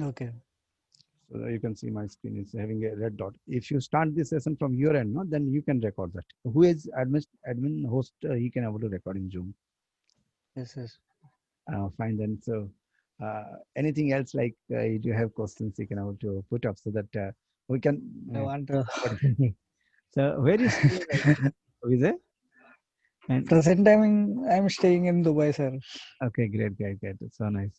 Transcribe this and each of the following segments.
Okay. So you can see my screen is having a red dot. If you start this session from your end, no, then you can record that. Who is admin host? He can able to record in Zoom. Yes, yes. Fine then. So anything else like if you have questions, you can able to put up so that we can I want to. record. So where is staying right now? Vijay? And Present time, I'm staying in Dubai, sir. okay, great, great, great. So nice.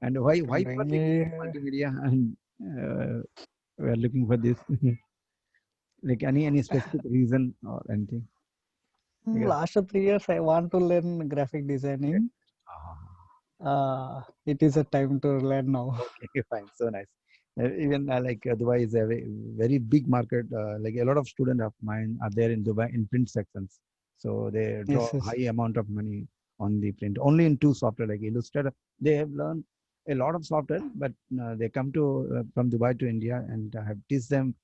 And why I'm you are doing looking for here. multimedia and we are looking for this? Like any specific reason or anything? Because Last 3 years, I want to learn graphic designing. ah, It is a time to learn now. okay, fine, so nice. Even like Dubai is a very big market. Like a lot of students of mine are there in Dubai in print sections, so they draw Yes, yes. high amount of money on the print. Only in two software like Illustrator, they have learned a lot of software, but they come to from Dubai to India and have teach them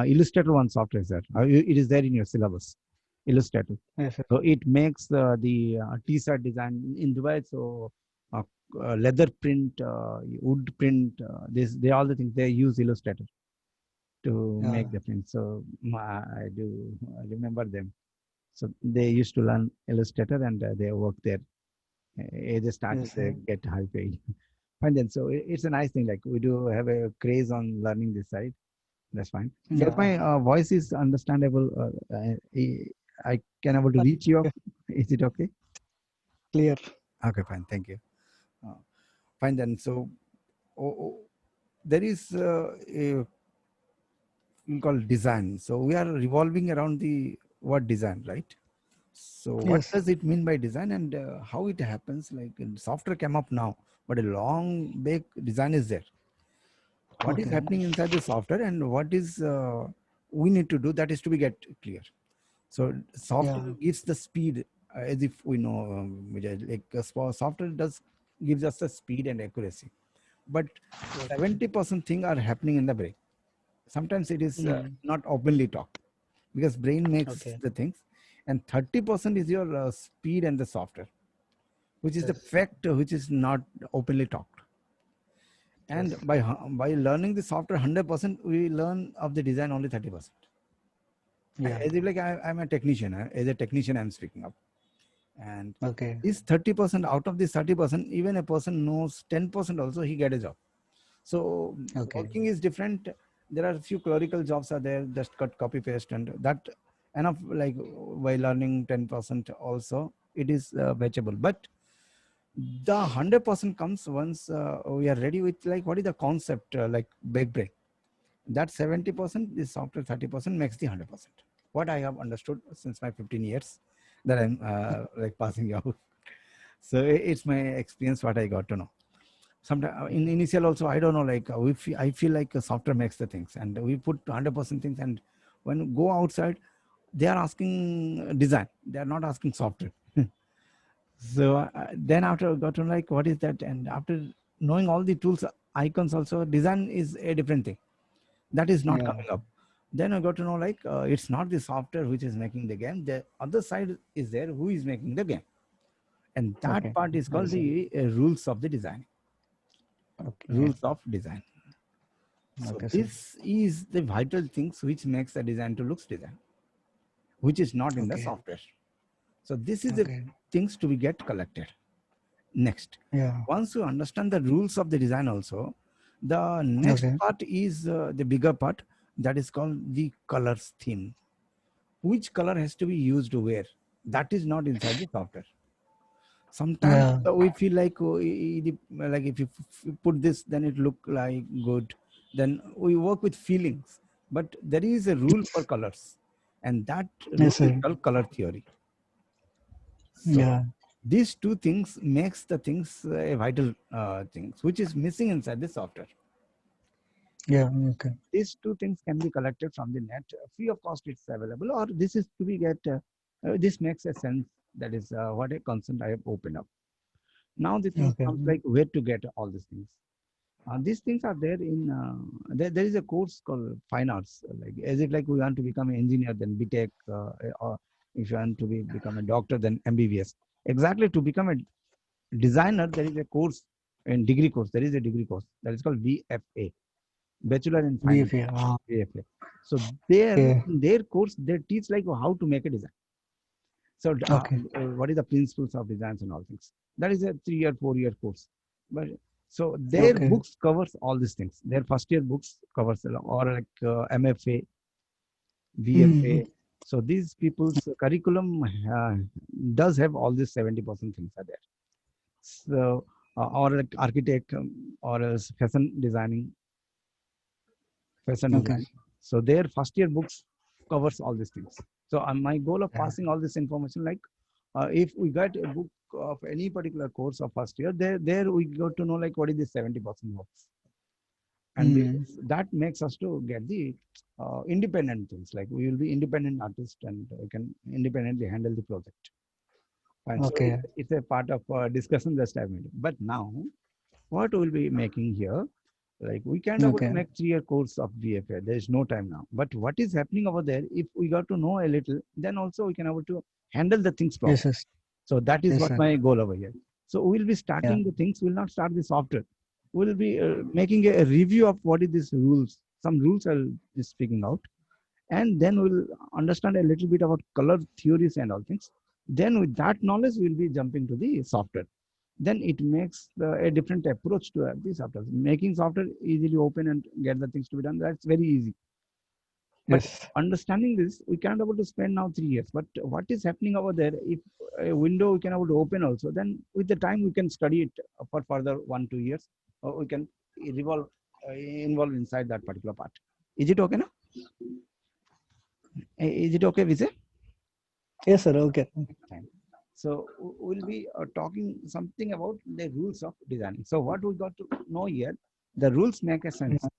Illustrator one software is there. It is there in your syllabus, Illustrator. Yes, yes. So it makes the T-shirt design in Dubai. So uh, leather print, wood print, this they all the things they use Illustrator to Yeah. make the print. So I do remember them. So they used to learn Illustrator and they work there. They started, Yes, they sir. get high paid. And then so it's a nice thing. Like we do have a craze on learning this side. That's fine. So if Yeah. my voice is understandable, I can able to reach you. Is it okay? Clear. Okay, fine. Thank you. Uh, Fine then. So there is a thing called design. So we are revolving around the word design, right? So what Yes. does it mean by design and how it happens? Like software came up now, but a long big design is there. What is Okay. happening inside the software and what is we need to do that is to be get clear. So Yeah. software gives the speed as if we know Vijay, like software does gives us the speed and accuracy, but Yes. 70% thing are happening in the brain. Sometimes it is Mm. not openly talked because brain makes Okay. the things, and 30% is your speed and the software, which is the Yes. fact which is not openly talked. Yes. And by learning the software 100%, we learn of the design only 30%. Yeah. As if like I'm a technician, as a technician I'm speaking of, and Okay. this 30%, out of this 30%, even a person knows 10% also, he get a job. So Okay. working is different. There are a few clerical jobs are there, just cut copy paste and that enough. Like by learning 10% also it is fetchable, but the 100% comes once we are ready with like what is the concept, like big brain. That 70% is software, 30% makes the 100%. What I have understood since my 15 years that I'm like passing out. So it's my experience what I got to know. Sometimes in initial also I don't know, like I feel like software makes the things and we put 100% things, and when we go outside they are asking design, they are not asking software. So then after I got to know like what is that, and after knowing all the tools icons also, design is a different thing that is not Yeah. coming up. Then I got to know like it's not the software which is making the game, the other side is there who is making the game, and that Okay. part is called Yes, sir. the rules of the design, Okay. rules of design. So Okay, sir. this is the vital things which makes a design to looks design, which is not in the Okay. software. So this is the Okay. things to be get collected. Next, Yeah. once you understand the rules of the design also, the next Okay. part is the bigger part, that is called the colors theme. Which color has to be used where? That is not inside the software. Sometimes Yeah. we feel like like if you put this then it look like good, then we work with feelings, but there is a rule for colors, and that rule Yes, is sir. called color theory. So Yeah. these two things makes the things a vital things which is missing inside the software. Yeah. Okay. These two things can be collected from the net free of cost, it's available, or this is to be get this makes a sense. That is what a concept I have opened up. Now the thing Okay. comes like where to get all these things. These things are there in there is a course called fine arts, like as if like we want to become an engineer then BTech, or if you want to become a doctor then MBBS. Exactly, to become a designer there is a course, in degree course, there is a degree course that is called VFA, Bachelor in Fine Art, BFA. VFA. So there, Okay. in their course, they teach like how to make a design. So Okay. what is the principles of designs and all things? That is a 3-year, 4-year course. But so their Okay. books covers all these things. Their first year books covers or like MFA, Mm-hmm. VFA. So these people's curriculum does have all these 70% things are there. So or like architect or else fashion Okay. design. So their first year books covers all these things. So my goal of Yeah. passing all this information, like if we get a book of any particular course of first year, there we got to know like what is the 70% works, and Mm. that makes us to get the independent things. Like we will be independent artist and we can independently handle the project. And so Okay. it's a part of discussion that I made. But now what we'll be making here, like we can't able to Okay. make 3-year course of BFA. There is no time now. But what is happening over there, if we got to know a little, then also we can able to handle the things Yes, properly. yes. So that is Yes, what sir. my goal over here. So we'll be Yeah. starting the things. We'll not start the software. We'll be making a review of what is this rules. Some rules I'll be speaking out, and then we'll understand a little bit about color theories and all things. Then with that knowledge, we'll be jumping to the software. Then it makes a different approach to the software. Making software easily open and get the things to be done, that's very easy. But Yes. understanding this, we can't able to spend now 3 years. But what is happening over there, if a window we can able to open also, then with the time we can study it for further 1-2 years, or we can revolve involve inside that particular part. Is it okay now? Is it okay, Vijay? Yes, sir. Okay. Fine. So we'll be talking something about the rules of designing. So what we got to know here, the rules make a sense, Yeah.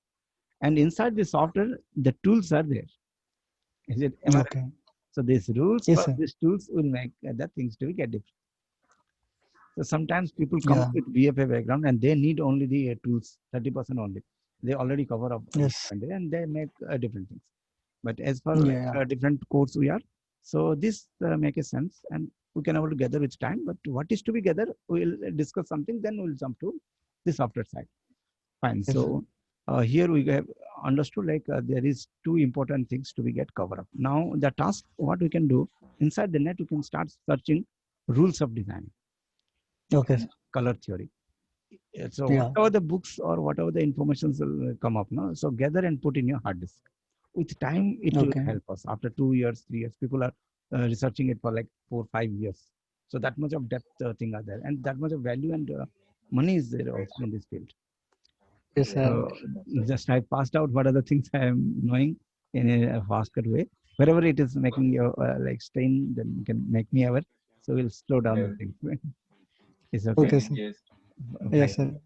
and inside the software, the tools are there. Is it? Am I right? Okay. So these rules Yes, plus sir. these tools will make the things to get different. So sometimes people come Yeah. with VFA background and they need only the tools, 30% only. They already cover up Yes. and they make different things. But as for like Yeah. different course we are, so this make a sense and we can able to gather with time. But what is to be gathered, we'll discuss something, then we'll jump to the software side. Fine. Yes. So here we have understood like there is two important things to be get covered up. Now the task, what we can do inside the net, we can start searching rules of design Okay, and sir. color theory. So Yeah. whatever the books or whatever the information will come up, no? So gather and put in your hard disk. With time, it will Okay. help us. After 2 years, 3 years, people are researching it for like 4-5 years. So that much of depth thing are there, and that much of value and money is there also in this field. Yes, sir. So just I passed out what are the things I am knowing in a faster way. Wherever it is making you like strain, then you can make me aware. So we'll slow down the thing. It's okay. Okay, sir. Yes, Fine.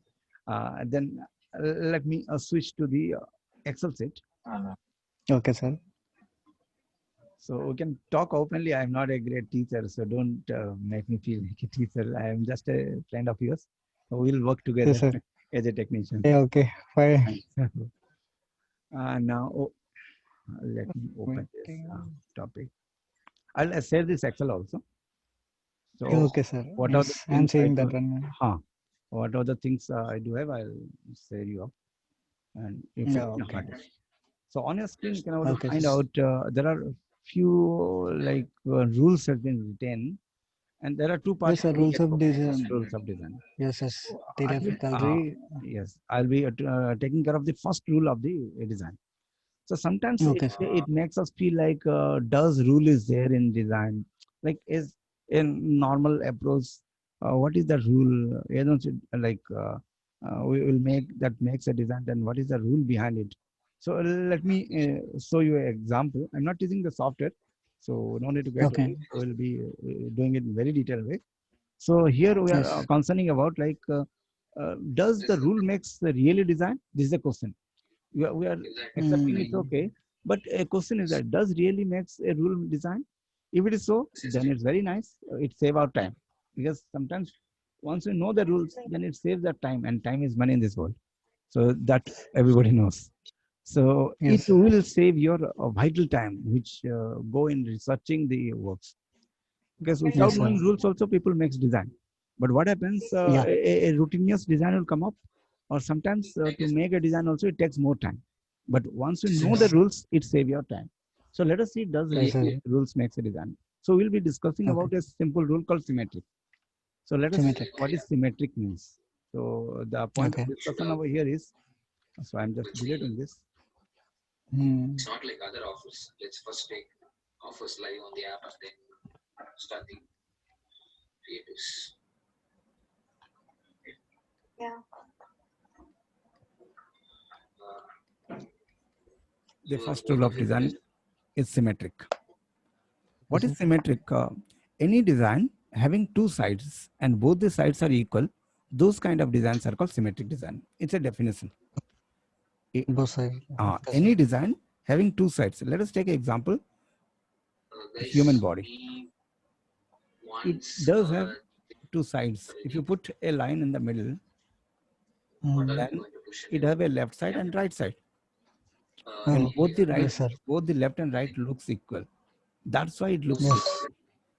sir. Then let me switch to the Excel sheet. Okay, sir. So we can talk openly. I'm not a great teacher, so don't make me feel like a teacher. I am just a friend of yours. We'll work Yes, together sir. as a technician. Yeah. Okay. Fine. Now, let me open this Meeting. topic. I'll share this Excel also. Yeah, So okay, sir. what are the Yes, I'm things I seeing do? that one. Huh? What are the things I do have? I'll share you up, and you fill Yeah. in a Okay. hard disk. So on your screen, you can able to Okay, find sir. out there are few like rules have been written, and there are two Yes, parts sir. to be Rules get of covered. First, design. rules of design. Yes, yes. So I will, Theoretically. yes, I'll be taking care of the first rule of the design. So sometimes Okay, sir. it makes us feel like does rule is there in design, like is in normal approach. What is the rule? You know, like we will make that makes a design. Then what is the rule behind it? So let me show you an example. I'm not using the software, so no need to get Okay. worried. We'll be doing it in very detailed way. So here we are Yes. concerning about like does the rule makes the really design? This is the question. We are accepting it's Mm. okay, but a question is that does really makes a rule design? If it is so, then it's very nice. It save our time because sometimes once we know the rules, then it saves that time, and time is money in this world. So that everybody knows. So it Yes. will save your vital time, which go in researching the works. Because without Yes, sir. knowing rules, also people makes design. But what happens, Yeah. a routinous design will come up, or sometimes to make a design also it takes more time. But once you know the Yes. rules, it saves your time. So let us see, does Yes, really sir. rules makes a design? So we'll be discussing Okay. about a simple rule called symmetric. So let us see Symmetric. what is symmetric means. So the point of Okay. discussion over here is, so I'm just deleting this. Hmm. The first rule of design is symmetric. Okay, What is sir. symmetric? Any design having two sides and both the sides are equal, those kind of designs are called symmetric design. It's a definition. I- Both sides. Okay, sir. any design having two sides. Let us take an example: human body. It does have two sides. If you put a line in the middle, Hmm. then it have a left side and right side, and Oh, yes, sir. both the left and right looks equal. That's why it looks Yes. symmetric.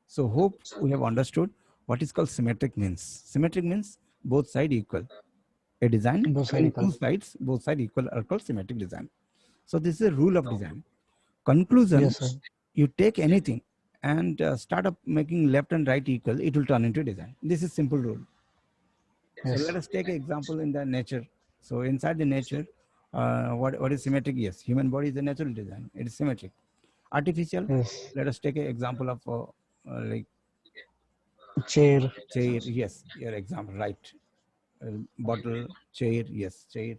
So hope we have understood what is called symmetric means. Symmetric means both side equal. A design Both side having equal. two sides, both side equal, are called symmetric design. So this is a rule of design. Conclusion: Yes, sir. you take anything and start up making left and right equal, it will turn into design. This is simple rule. So Yes. let us take an example in the nature. So inside the nature, what is symmetric? Yes, human body is a natural design. It is symmetric. Artificial. Yes. Let us take an example of like Chair. chair. Yes, your example right. Bottle, chair. Yes, chair.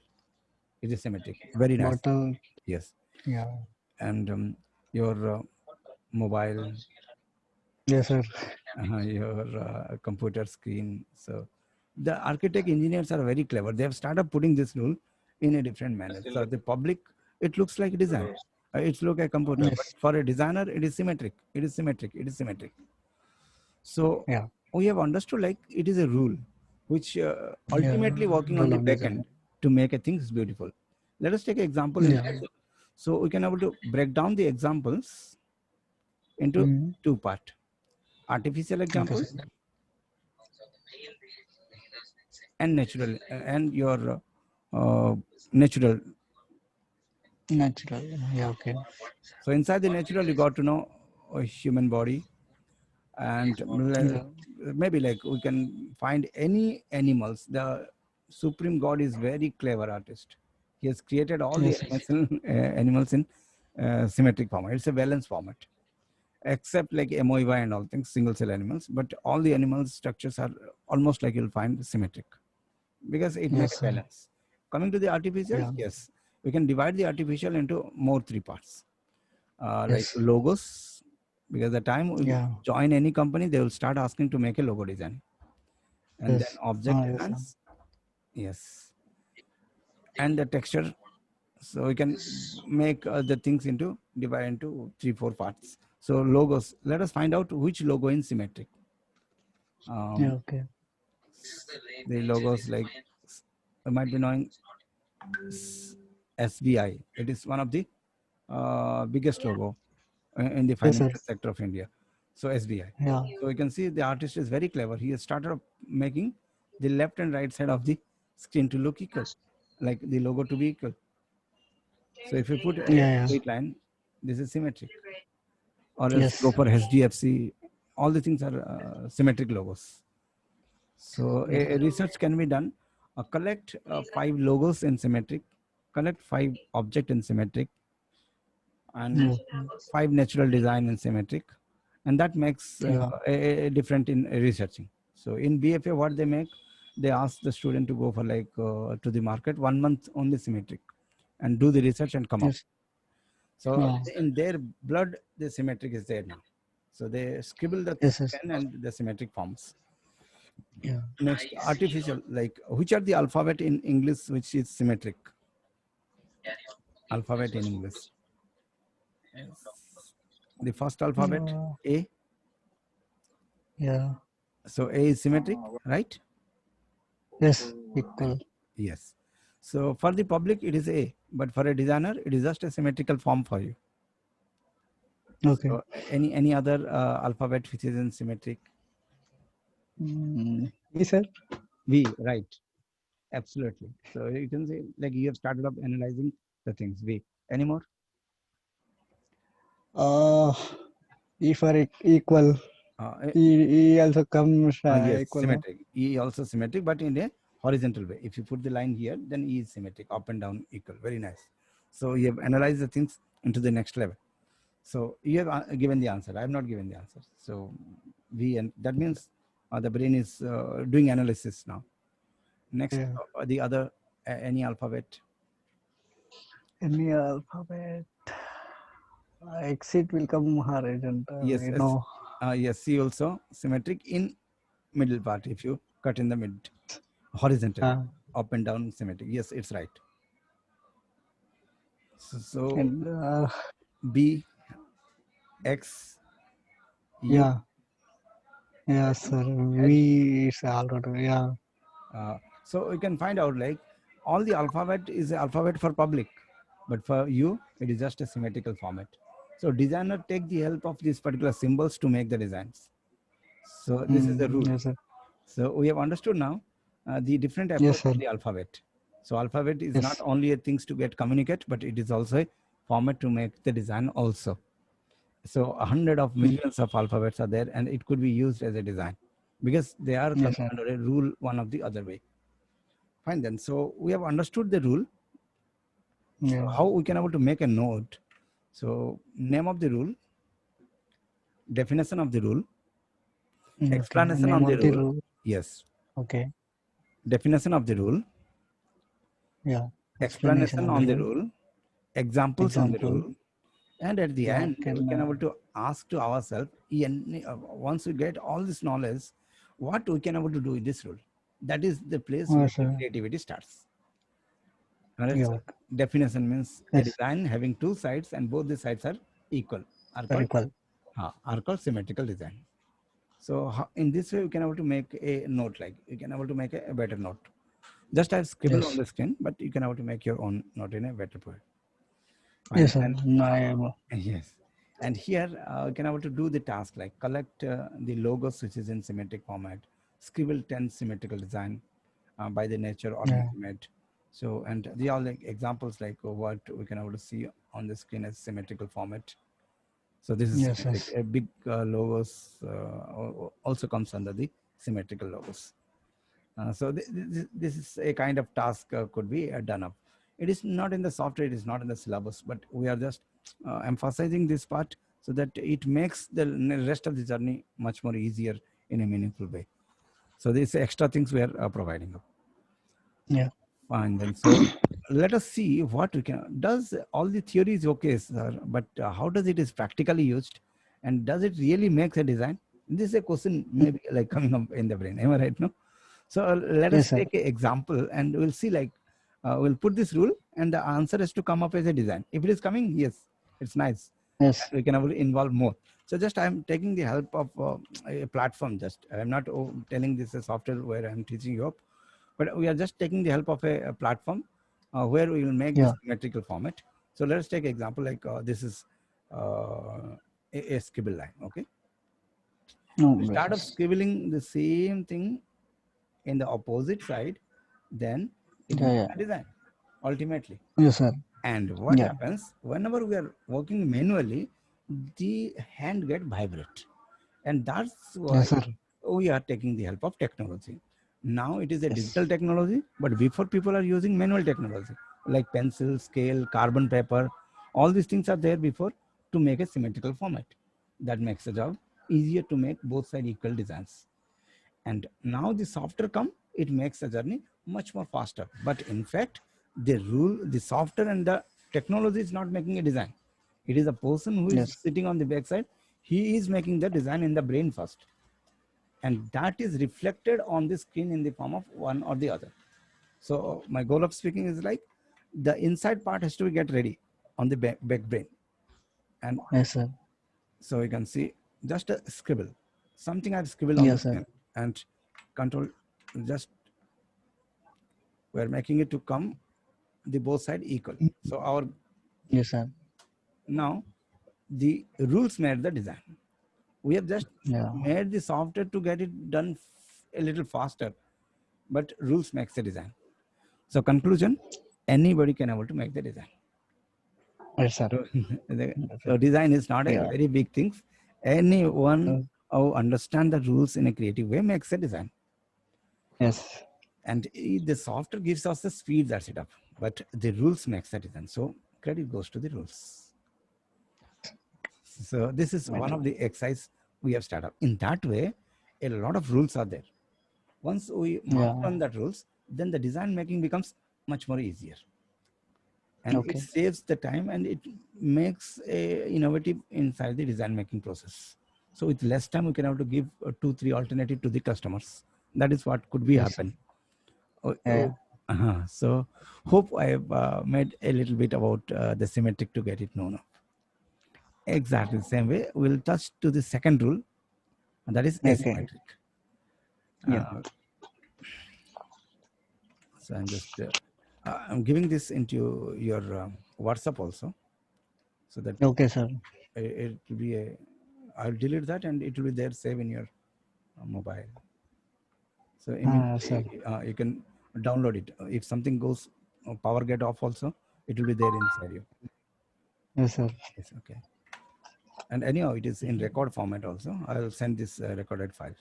It is symmetric. Very nice. Bottle. Yes, Yeah. and your mobile, Yes, sir. your computer screen. So the architect engineers are very clever. They have started putting this rule in a different manner. So the public, it looks like design. It's look a computer, but Yes. for a designer, it is symmetric. It is symmetric. It is symmetric. So Yeah. we have understood like it is a rule which Yeah. ultimately working on Rule the of back end design. to make a things beautiful. Let us take an example in Yeah. nature. So we can able to break down the examples into Hmm. two part: artificial Okay, sir. examples and natural and your natural. Natural. Yeah. Okay. So inside the natural, you got to know a human body, and Yeah. maybe like we can find any animals. The supreme God is very clever artist. He has created all the Yes. Yes. animals in symmetric format. It's a valence format, except like amoeba and all things, single cell animals. But all the animal structures are almost like you'll find symmetric because it Yes, makes sir. balance. Coming to the artificial, Yeah. yes, we can divide the artificial into more three parts, like Yes. logos, because the time we Yeah. join any company, they will start asking to make a logo design, and then Yes. object Ah, yes, sir. designs, yes, and the texture. So we can make the things into divide into three, four parts. So logos. Let us find out which logo in symmetric. Yeah. Um, Okay. the logos like you might be knowing SBI. It is one of the biggest logo in the Yes, sir. financial sector of India. So SBI. Yeah. So you can see the artist is very clever. He has started making the left and right side of the screen to look equal, like the logo to be equal. So if you put a Yeah. Yeah. straight line, this is symmetric. Or else go Yes. for HDFC. All the things are symmetric logos. So Yes. a research can be done. Collect five logos in symmetric, collect five object in symmetric, and Yeah. five natural design in symmetric, and that makes Yeah. a different in researching. So in BFA, what they make, they ask the student to go for like to the market 1 month only symmetric, and do the research and come up. Yes. So Yeah. in their blood, the symmetric is there now. So they scribble the Yes. Yes. pen and the symmetric forms. Yeah. Next, artificial, like which are the alphabet in English which is symmetric? Alphabet in English. Yes. The first alphabet, A. Yeah. So A is symmetric, right? Yes. Equal. Yes. So for the public, it is A, but for a designer, it is just a symmetrical form for you. Okay. So any other alphabet which is in symmetric? Yes, sir. V, right? Absolutely. So you can say like you have started up analyzing the things. V. Any more? Uh, if are equal, Uh, he also comes yes, equal, no? symmetric. E also symmetric, but in a horizontal way. If you put the line here, then E is symmetric, up and down equal. Very nice. So you have analyzed the things into the next level. So you have given the answer. I have not given the answer. So V, and that means the brain is doing analysis now. Next, Yeah. the other any alphabet. Any alphabet, exit will come horizontal, Yes, no? yes. C also symmetric in middle part. If you cut in the mid horizontally, Uh, up and down symmetric. Yes, it's right. So and B, X, U, yeah, yeah, sir. H. V is already, yeah, So we can find out like all the alphabet is the alphabet for public, but for you it is just a symmetrical format. So designer take the help of these particular symbols to make the designs. So this is the rule. yes, sir. So we have understood now the different Yes, approach sir. of the alphabet. So alphabet is not Yes, only a things to get communicate, but it is also a format to make the design also. So 100 of millions of alphabets are there, and it could be used as a design because they are yes, coming sir. under a rule one of the other way. Fine then. So we have understood the rule. So Yeah. how we can able to make a note? So name of the rule, definition of the rule, Okay. explanation Name on the of the rule. rule. Yes, Okay. definition of the rule, Yeah. Explanation explanation of the on the rule. rule, examples on the Example. rule, and at the Yeah. end we Can can able to ask to ourselves, once we get all this knowledge, what we can able to do with this rule. That is the place where yes, the sir. creativity starts. All right, Yeah. so definition means a Yes. design having two sides and both the sides are equal, are Are called equal. symmetrical design. So in this way, we can able to make a note, like you can able to make a better note. Just I've scribbled on Yes. the screen, but you can able to make your own note in a better way. Fine. Yes, sir. And I am. yes, and here you can able to do the task like collect the logos which is in symmetric format, scribble 10 symmetrical design by the nature or Yeah. made. So and the all like examples like what we can able to see on the screen as symmetrical format. So this is Yes. symmetric. Yes. A big logos also comes under the symmetrical logos. So this is a kind of task could be done up. It is not in the software, it is not in the syllabus, but we are just emphasizing this part so that it makes the rest of the journey much more easier in a meaningful way. So these extra things we are providing up. Yeah. Fine then. So let us see what we can. Does all the theory is okay, sir, but how does it is practically used, and does it really make a design? This is a question maybe like coming up in the brain. Am I right? No. So let us Yes, sir. take an example, and we'll see like we'll put this rule, and the answer is to come up as a design. If it is coming, yes, it's nice. Yes. We can involve more. So just I'm taking the help of a platform. Just I'm not telling this a software where I'm teaching you up, but we are just taking the help of a platform where we will make this Yeah. symmetrical format. So let us take example like this is a scribble line. Okay, No. we Yes. start of Yes. scribbling the same thing in the opposite side, then it Yeah. makes Yeah. a design ultimately. Yes, sir. And what Yeah. happens whenever we are working manually, the hand get vibrate, and that's why Yes, sir. we are taking the help of technology. Now it is a Yes. digital technology, but before people are using manual technology like pencil, scale, carbon paper. All these things are there before to make a symmetrical format. That makes the job easier to make both side equal designs. And now the software come, it makes the journey much more faster. But in fact, the software and the technology is not making a design. It is a person who is Yes. sitting on the backside. He is making the design in the brain first, and that is reflected on the screen in the form of one or the other. So my goal of speaking is like the inside part has to be get ready on the back brain. And Yes, sir. so you can see just a scribble, something I've scribbled on the Yes, sir. screen, and control, just we're making it to come the both side equal. So our Yes, sir. now the rules made the design. We have just Yeah. made the software to get it done a little faster, but rules makes the design. So conclusion, anybody can able to make the design. Yes, sir. So, That's it. so design is not a Yeah. very big thing. Anyone Uh, who understand the rules in a creative way makes a design. yes. And the software gives us the speed, that's it up. But the rules makes the design. So credit goes to the rules. So this is one Right. of the exercise we have started. In that way, a lot of rules are there. Once we master Yeah. on that rules, then the design making becomes much more easier. And it Okay. saves the time and it makes a innovative inside the design making process. So with less time, we can have to give 2, 3 alternative to the customers. That is what could be Yes, sir. happen. Oh, Yeah. oh, So hope I have made a little bit about the symmetric to get it known of. Exactly the same way. We'll touch to the second rule, and that is Okay. asymmetric. Yeah. Uh, so I'm giving this into your WhatsApp also, so that Okay, sir. it will be a. I'll delete that and it will be there save in your mobile. So Sir. immediately you can download it. If something goes power get off also, it will be there inside you. Yes, sir. Yes, okay. And anyhow, it is in record format also. I'll send this recorded file.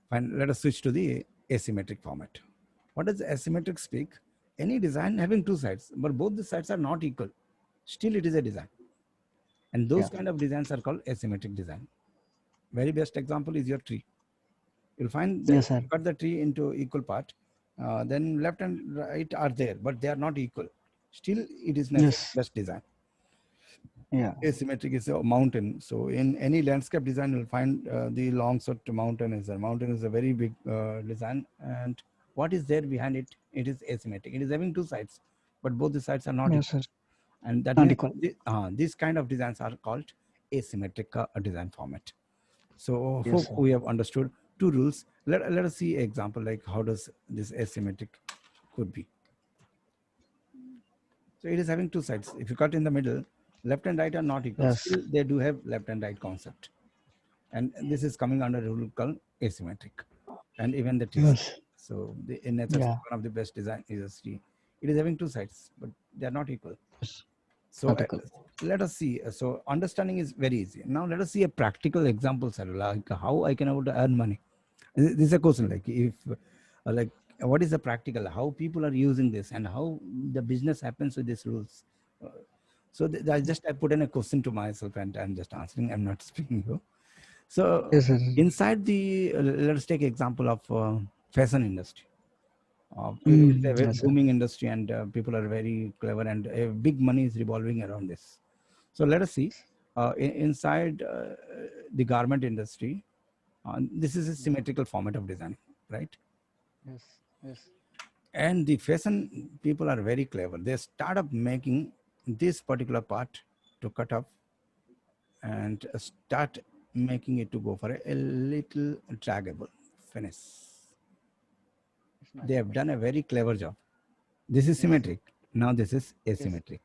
Fine. Let us switch to the asymmetric format. What does asymmetric speak? Any design having two sides, but both the sides are not equal. Still, it is a design. And those Yeah. kind of designs are called asymmetric design. Very best example is your tree. You'll find that Yes, if sir. you cut the tree into equal part, then left and right are there, but they are not equal. Still, it is Yes. best design. Yeah. Asymmetric is a mountain. So in any landscape design, you'll find the long shot mountain is there. Mountain is a very big design, and what is there behind it? It is asymmetric. It is having two sides, but both the sides are not Yes, equal, sir. and that Not means equal. these kind of designs are called asymmetric design format. So Yes, hope sir. we have understood two rules. Let us see an example like how does this asymmetric could be. So it is having two sides. If you cut in the middle, left and right are not equal. Yes. Still, they do have left and right concept. And this is coming under a rule called asymmetric. And even the tree. Yes. So in nature, Yeah. one of the best design is a tree. It is having two sides, but they are not equal. Yes. So Not equal. let us see. So understanding is very easy. Now let us see a practical example, sir, like how I can able to earn money. This is a question like if like what is the practical, how people are using this and how the business happens with these rules. Uh, so I put in a question to myself and I'm just answering. I'm not speaking you. So Yes, sir. inside the let's take example of fashion industry. It's a very Yes, sir. booming industry and people are very clever and big money is revolving around this. So let us see inside the garment industry. This is a symmetrical format of design, right? Yes. Yes. And the fashion people are very clever. They start up making this particular part to cut off and start making it to go for a little draggable finish. It's nice. They have done a very clever job. This is Yes. symmetric. Now this is Yes. asymmetric.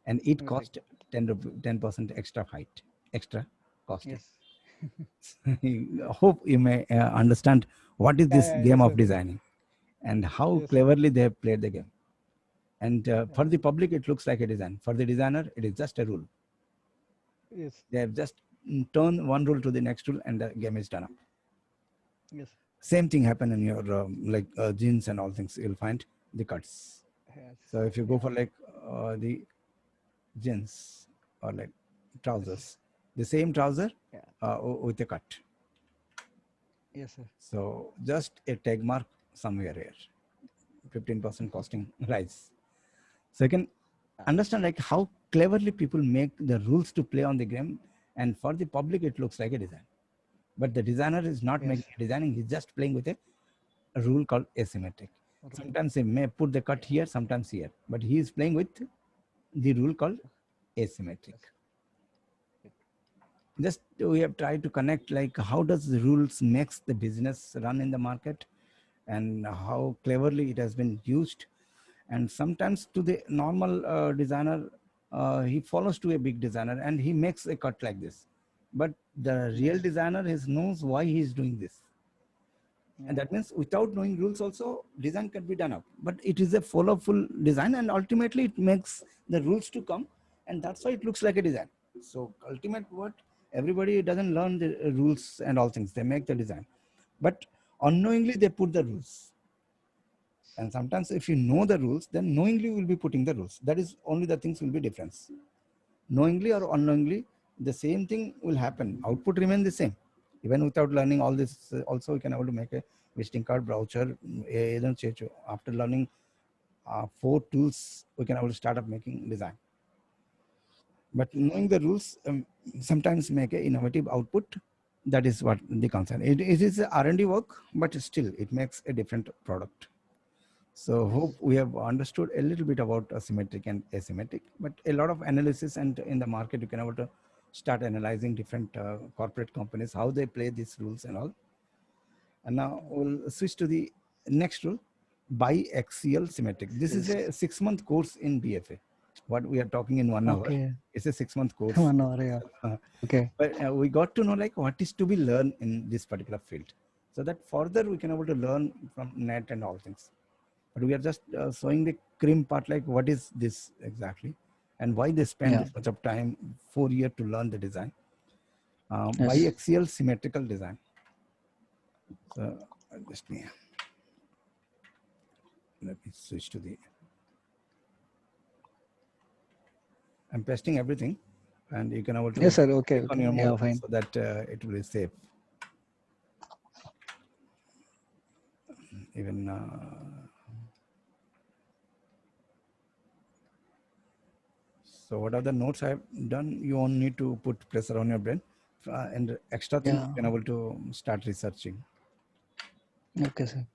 And it Symmetric. cost 10% extra height, extra costing. Yes. Hope you may understand what is Yeah. this Yeah. game Yes, of sir. designing and how Yes, sir. cleverly they have played the game. And for Yeah. the public, it looks like a design. For the designer, it is just a rule. Yes. They have just turned one rule to the next rule, and the game is done up. Yes. Same thing happen in your like jeans and all things. You'll find the cuts. Yes. So if you go Yeah. for like the jeans or like Yes. trousers, the same trouser Yeah. with a cut. Yes, sir. So just a tag mark somewhere here, 15% costing rise. So you can Yeah. understand like how cleverly people make the rules to play on the game, and for the public it looks like a design. But the designer is not Yes. making a designing; he's just playing with a rule called asymmetric. Rule. Sometimes he may put the cut here, sometimes here, but he is playing with the rule called asymmetric. Yes. Just we have tried to connect like how does the rules makes the business run in the market and how cleverly it has been used. And sometimes to the normal designer, he follows to a big designer and he makes a cut like this, but the real Yes. designer is knows why he is doing this. And Yeah. that means without knowing rules also design can be done up, but it is a followful design, and ultimately it makes the rules to come, and that's why it looks like a design. So ultimate what, everybody doesn't learn the rules and all things, they make the design, but unknowingly they put the rules. And sometimes if you know the rules, then knowingly you will be putting the rules. That is only the things will be difference. Knowingly or unknowingly, the same thing will happen. Output remain the same. Even without learning all this, also we can able to make a visiting card browser. After learning 4 tools, we can able to start up making design. But knowing the rules sometimes make a innovative output. That is what the concern. It is a R&D work, but still it makes a different product. So hope Yes. we have understood a little bit about symmetric and asymmetric, but a lot of analysis, and in the market you can able to start analyzing different corporate companies, how they play these rules and all. And now we'll switch to the next rule, biaxial symmetric. This is Yes. a 6-month course in BFA. What we are talking in 1 hour, Okay. it's a 6-month course. 1 hour. Yeah. Uh, Okay. but we got to know like what is to be learned in this particular field, so that further we can able to learn from net and all things. But we are just showing the cream part, like what is this exactly, and why they spend Yeah. this much of time, 4 years to learn the design. Yes. Biaxial symmetrical design. So just me, let me switch to the. I'm pasting everything, and you can able Yes, to sir. Okay. click on Okay. your Yeah. mobile Fine. so that it will be safe. Even so, what are the notes I have done? You won't need to put pressure on your brain, and extra things Yeah. you can able to start researching. Okay, sir.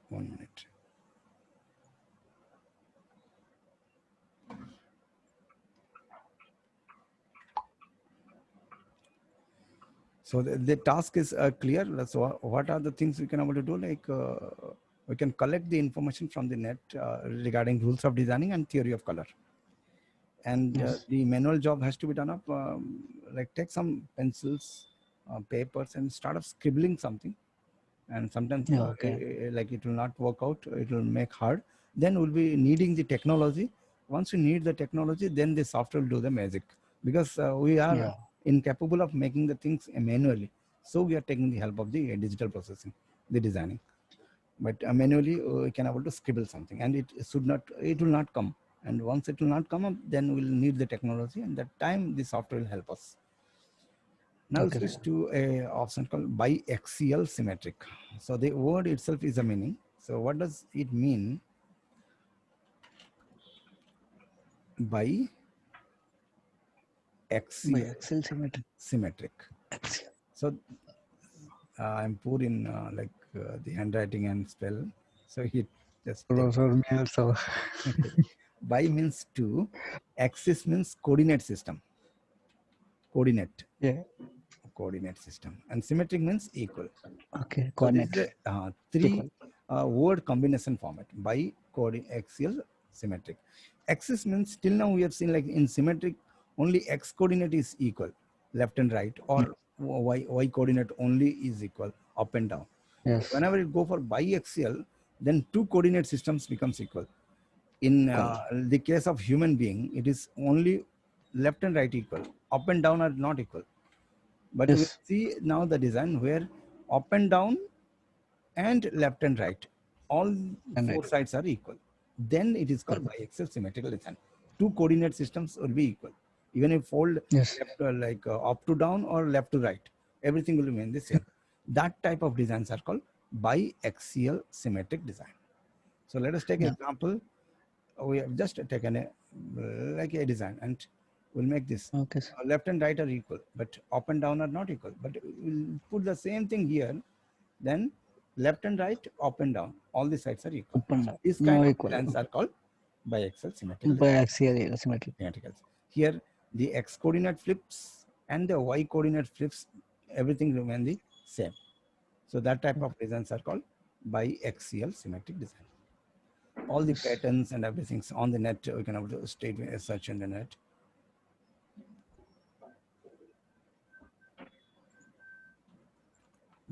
1 minute. So the task is clear. So what are the things we can able to do? Like we can collect the information from the net regarding rules of designing and theory of color. And Yes. the manual job has to be done up. Like take some pencils, papers, and start of scribbling something. And sometimes Yeah. Okay. like it will not work out. It will make hard. Then we'll be needing the technology. Once we need the technology, then the software will do the magic, because we are Yeah. incapable of making the things manually. So we are taking the help of the digital processing, the designing. But manually we can able to scribble something, and it will not come. And once it will not come up, then we'll need the technology, and that time the software will help us. Now Okay, switch sir. to a option called biaxial symmetric. So the word itself is a meaning. So what does it mean by By axial Excel symmetric. symmetric? Axial. So I'm poor in the handwriting and spell. So it just take. So me also. Okay. Bi means two, axis means coordinate system, coordinate, Yeah. coordinate system, and symmetric means equal. Okay. So this is Coordinates. a three Equal. word combination format, by coaxial symmetric. Axis means till now we have seen like in symmetric only x coordinate is equal, left and right, Yeah. or y coordinate only is equal, up and down. But Yes. whenever it go for biaxial, then two coordinate systems becomes equal. In Equal. the case of human being, it is only left and right equal, up and down are not equal. But we Yes. see now the design where up and down and left and right, all And four right. sides are equal. Then it is called Equal. biaxial symmetrical design. Two coordinate systems will be equal. Even if fold Yes. left up to down or left to right, everything will remain the same. That type of designs are called biaxial symmetric design. So let us take an Yeah. example. We have just taken like a design, and we'll make this. Okay, sir. Left and right are equal, but up and down are not equal. But we'll put the same thing here. Then left and right, up and down, all the sides are equal. Up and So down. this kind No of equal. designs are called biaxial symmetrical By axial symmetric. symmetricals. Here, the x coordinate flips and the y coordinate flips, everything remain the same. So that type of designs are called biaxial symmetric design. All the Yes. patterns and everything's on the net. We can able to state search in the net.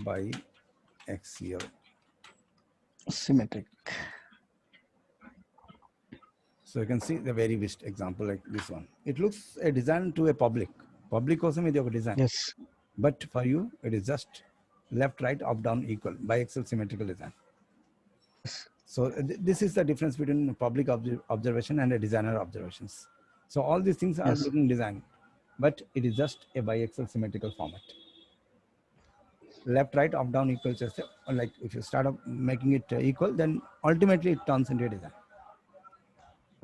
Bi-axial. Symmetric. So you can see the very best example like this one. It looks a design to a public. Public also may have a design. Yes. But for you, it is just left, right, up, down, equal, biaxial symmetrical design. So this is the difference between public observation and a designer observations. So all these things are Yes. looking design, but it is just a biaxial symmetrical format. Left, right, up, down, equal, just like if you start up making it equal, then ultimately it turns into a design.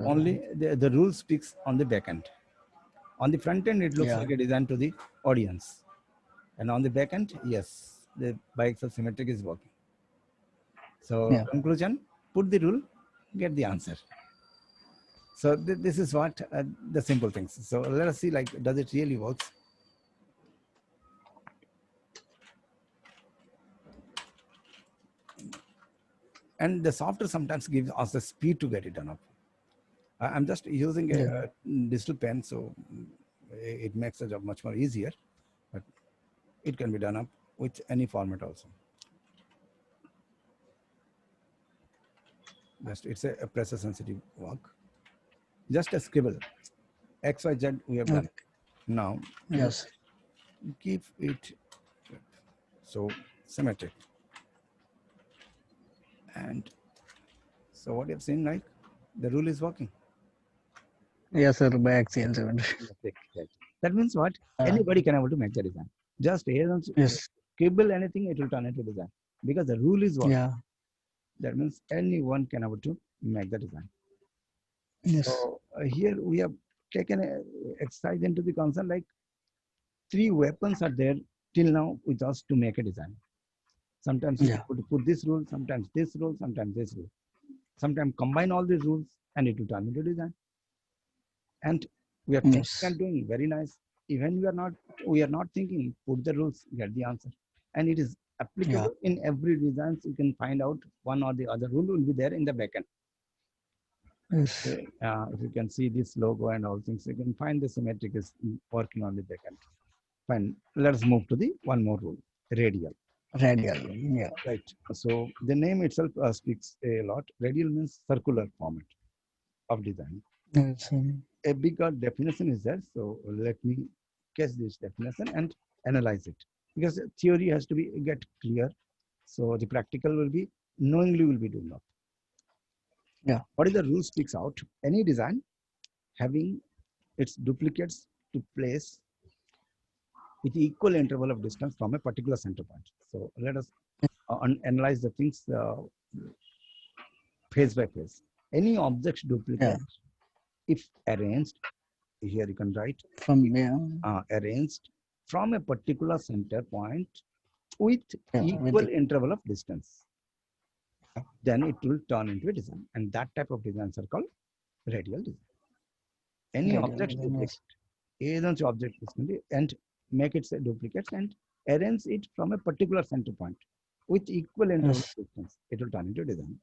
Only the rule speaks on the back end. On the front end, it looks Yeah. like a design to the audience. And on the back end, yes, the biaxial symmetric is working. So Yeah. conclusion, put the rule, get the answer. So this is what the simple things. So let us see, like, does it really works? And the software sometimes gives us the speed to get it done up. I'm just using a Yeah. digital pen, so it makes the job much more easier. But it can be done up with any format also. Just it's a pressure sensitive work. Just a scribble. X, Y, Z we have done. Now Yes. keep it so symmetric. And so what you've seen, like the rule is working. Yes, sir. Bi-axial symmetric. That means what? Anybody can able to make the design. Just Yes. scribble anything, it will turn into design. Because the rule is working. Yeah. That means anyone can able to make the design. Yes. So here we have taken a exercise into the concern, like 3 weapons are there till now with us to make a design. Sometimes Yeah. we put this rule, sometimes this rule, sometimes this rule. Sometimes combine all these rules and it will turn into design. And we are thinking Yes. and doing very nice. Even we are not thinking, put the rules, get the answer. And it is applicable in every design. So you can find out one or the other rule will be there in the backend. Yes. If you can see this logo and all things, you can find the symmetric is working on the backend. Fine. Let's move to the one more rule, radial. Radial. Yeah. Right. So the name itself speaks a lot. Radial means circular format of design. Yes. A bigger definition is there. So let me catch this definition and analyze it. Because theory has to be get clear. So the practical will be knowingly will be doing that. Yeah. What is the rule speaks out? Any design having its duplicates to place with equal interval of distance from a particular center point. So let us analyze the things phase by phase. Any object's duplicate, if arranged, here you can write From arranged from a particular center point with with equal interval of distance, then it will turn into a design. And that type of designs are called radial design. Any object's duplicate, agent's object and make it a duplicate and arrange it from a particular center point with equal interval of distance, it will turn into design.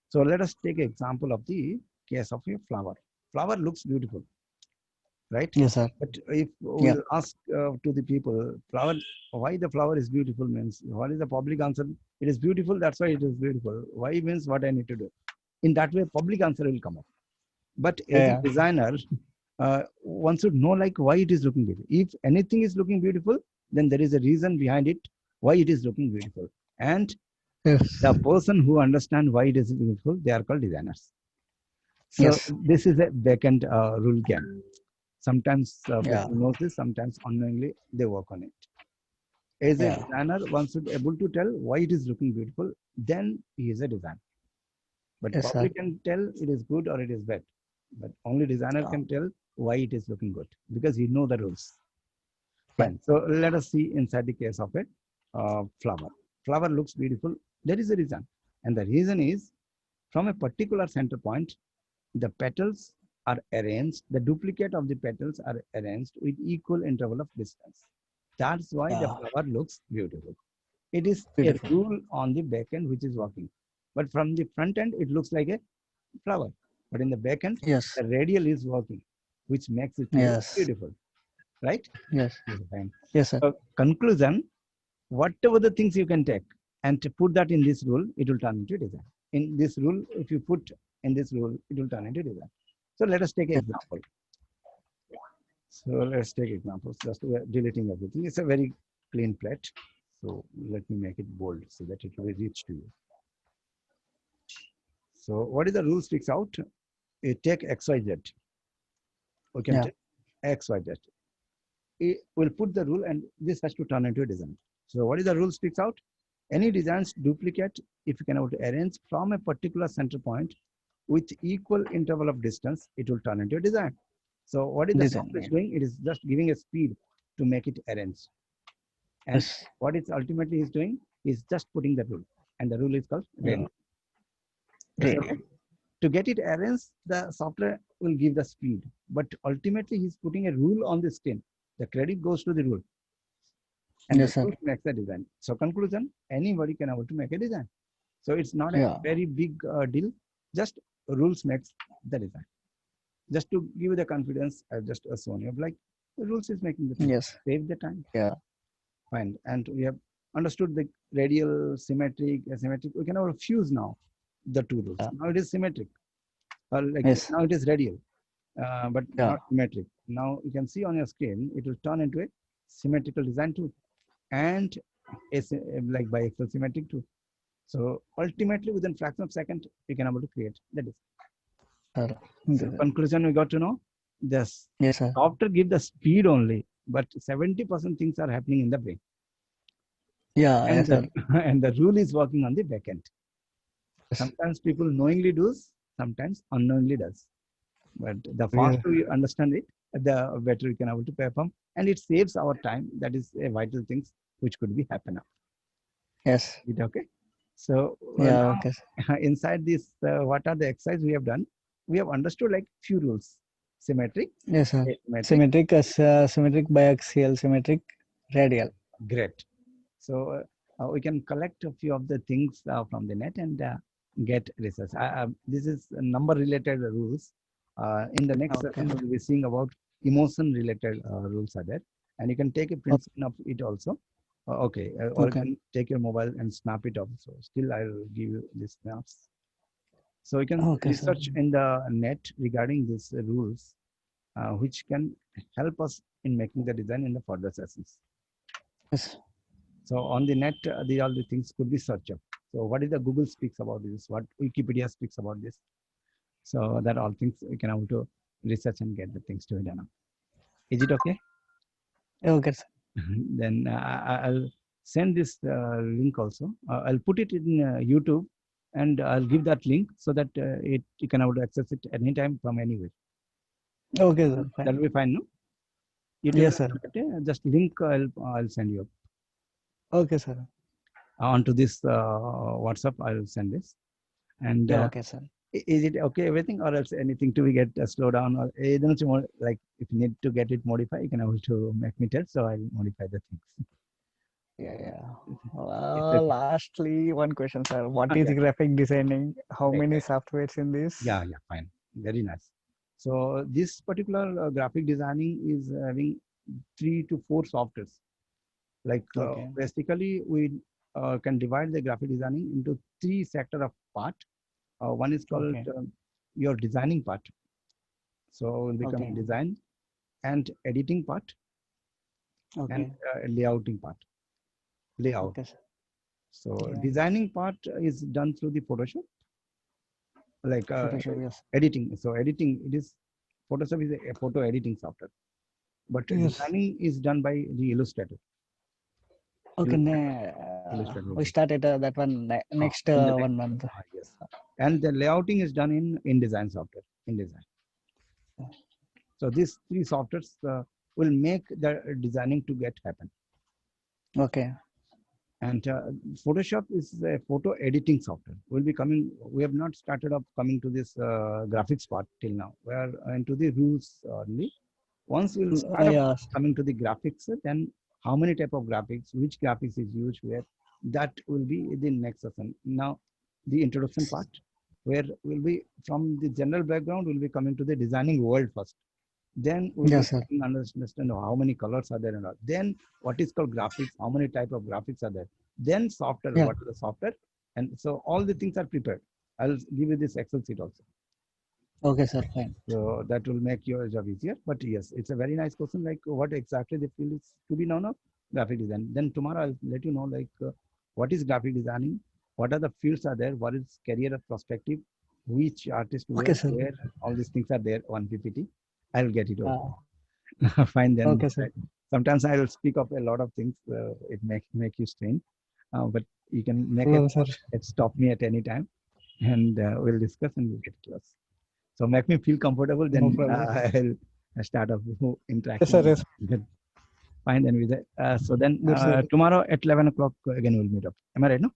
So let us take an example of the case of a flower. Flower looks beautiful, right? Yes, sir. But if we'll ask to the people, flower, why the flower is beautiful means, what is the public answer? It is beautiful, that's why it is beautiful. Why means what I need to do. In that way, public answer will come up. But as a designer, one should know like why it is looking beautiful. If anything is looking beautiful, then there is a reason behind it, why it is looking beautiful. And the person who understands why it is beautiful, they are called designers. So this is a backend rule game. Sometimes people know this, sometimes unknowingly they work on it. As a designer, one should able to tell why it is looking beautiful, then he is a designer. But public can tell it is good or it is bad. But only designer can tell why it is looking good because he know the rules. Fine. So let us see inside the case of a flower. Flower looks beautiful. There is a reason. And the reason is from a particular center point, the petals are arranged, the duplicate of the petals are arranged with equal interval of distance. That's why the flower looks beautiful. It is a rule on the back end which is working. But from the front end, it looks like a flower. But in the back end, the radial is working, which makes it beautiful. Right? Yes. Fine. Yes, sir. So conclusion, whatever the things you can take and to put that in this rule, it will turn into design. In this rule, if you put in this rule, it will turn into design. So let us take an Yes. example. So let's take examples. Just deleting everything. It's a very clean plate. So let me make it bold so that it will reach to you. So what is the rule speaks out? You take XYZ. We can Yeah. take XYZ. We'll put the rule and this has to turn into a design. So what is the rule speaks out? Any designs duplicate if you can arrange from a particular center point with equal interval of distance, it will turn into a design. So what is the Design. software Yeah. doing? It is just giving a speed to make it arrange. And Yes. what it's ultimately is doing is just putting the rule. And the rule is called Yeah. radius. So Really. to get it arranged, the software will give the speed. But ultimately, he's putting a rule on the screen. The credit goes to the rule. And the Yes, sir. rule makes the design. So conclusion, anybody can able to make a design. So it's not a Yeah. very big deal. Just rules makes the design. Just to give you the confidence, I just shown you like the rules is making the thing. Yes. Save the time. Yeah. Fine. And we have understood the radial, symmetric, asymmetric. We can all fuse now the two rules. Yeah. Now it is symmetric. Like Yes. now it is radial, but Yeah. not symmetric. Now you can see on your screen, it will turn into a symmetrical design too, and like biaxial symmetric too. So ultimately, within fraction of second, you can able to create the design. Sir. So conclusion, we got to know this Yes, sir. software give the speed only, but 70% things are happening in the brain, Yeah. and Yes, the sir. and the rule is working on the back end. Yes. Sometimes people knowingly does, sometimes unknowingly does. But the Yeah. faster we understand it, the better we can able to perform, and it saves our time. That is a vital things which could be happen now. Yes. Is it okay? So Yeah. Okay. Sir. now inside this, what are the exercise we have done? We have understood like few rules: symmetric, Yes, sir. asymmetric. Symmetric, symmetric, biaxial, symmetric, radial. Great. So we can collect a few of the things from the net and get research. This is number-related rules. In the next Okay. session, we'll be seeing about emotion-related rules are there, and you can take a print screen of it also. Okay, or you Okay. can take your mobile and snap it off. So still, I'll give you these snaps. So you can Okay, sir. research in the net regarding these rules, which can help us in making the design in the further sessions. Yes. So on the net, these all the things could be searched up. So what is the Google speaks about this? What Wikipedia speaks about this? So that all things we can able to research and get the things to it done. Is it okay? Okay, sir. Then I'll send this link also. I'll put it in YouTube, and I'll give that link so that you can able to access it anytime from anywhere. Okay, sir. That Fine. will be fine, no? YouTube, Yes, sir. just link I'll send you Okay, sir. onto this WhatsApp. I'll send this. And Yeah. Okay, sir. is it okay everything, or else anything to be get slow down, or like if you need to get it modified, you can also make me tell, so I'll modify the things. Yeah, yeah. It's okay. Lastly, one question, sir. What is Yeah, graphic designing? How right, many right. softwares in this? Yeah, fine, very nice. So this particular graphic designing is having 3 to 4 softwares. Like Okay. basically we can divide the graphic designing into 3 sector of part. One is called Okay. your designing part, so will become Okay. design, and editing part, and Okay. layouting part, layout. Okay, sir. So Yeah. designing part is done through the Photoshop, like Photoshop, yes. editing. So editing, it is Photoshop is a photo editing software, but Yes. designing is done by the Illustrator. Okay. Illustrator will We do. started that one next In the next, 1 month. yes. And the layouting is done in InDesign software, InDesign. So these 3 softwares will make the designing to get happen. Okay. And Photoshop is a photo editing software. We'll be coming. We have not started up coming to this graphics part till now. We are into the rules only. Once we'll start up Yeah. coming to the graphics, then how many type of graphics, which graphics is used where, that will be the next session. Now, the introduction part, where we'll be from the general background, we'll be coming to the designing world first. Then we will Yes, sir. understand how many colors are there and all. Then what is called graphics, how many type of graphics are there. Then software, Yeah. what is the software? And so all the things are prepared. I'll give you this Excel sheet also. Okay, sir. Fine. So that will make your job easier. But yes, it's a very nice question. Like what exactly the field is to be known of graphic design. Then tomorrow I'll let you know like what is graphic designing, what are the fields are there, what is career perspective, which artist Okay, where, sir. where all these things are there on PPT. I'll get it over. Uh, Fine then. okay, sir. Sometimes I will speak of a lot of things. It make you strain, but you can make No, sir. it stop me at any time, and we'll discuss and we'll get close. So make me feel comfortable. No Then problem. I'll start off Yes, sir. interaction. Yes. Good. Fine then with that. So then Good, sir. tomorrow at 11 o'clock again we'll meet up. Am I right? No.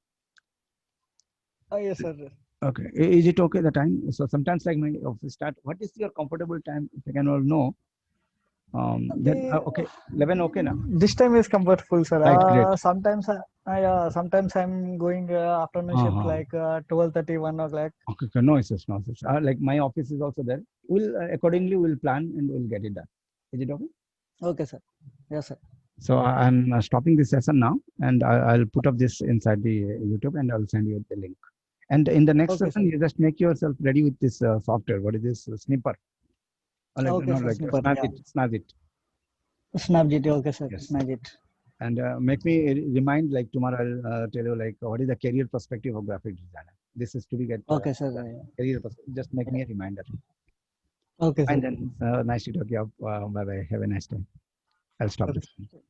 Yes, sir. Okay. Is it okay the time? So sometimes like my office start. What is your comfortable time? If I can all know. Then The, okay, 11 okay now. this time is comfortable, sir. Right, great. Sometimes I'm going afternoon shift Uh-huh. like 12:30, 1 o'clock. Okay, okay, no issues, no issues. Like my office is also there. We'll accordingly we'll plan and we'll get it done. Is it okay? Okay, sir. Yes, sir. So I'm stopping this session now, and I'll put up this inside the YouTube, and I'll send you the link. And in the next Okay, session, sir. you just make yourself ready with this software. What is this snipper? Or like Okay, no, sir. like Snipper. snap Yeah. it, snap it. Snap GT. Okay, sir. Yes. Snap it. And make me remind like tomorrow. I'll tell you like what is the career perspective of graphic designer. This is to be get Okay, sir. career perspective. Just make Yeah. me a reminder. Okay, And sir. then nice to talk to you. Bye bye. Have a nice day. I'll stop Okay. this.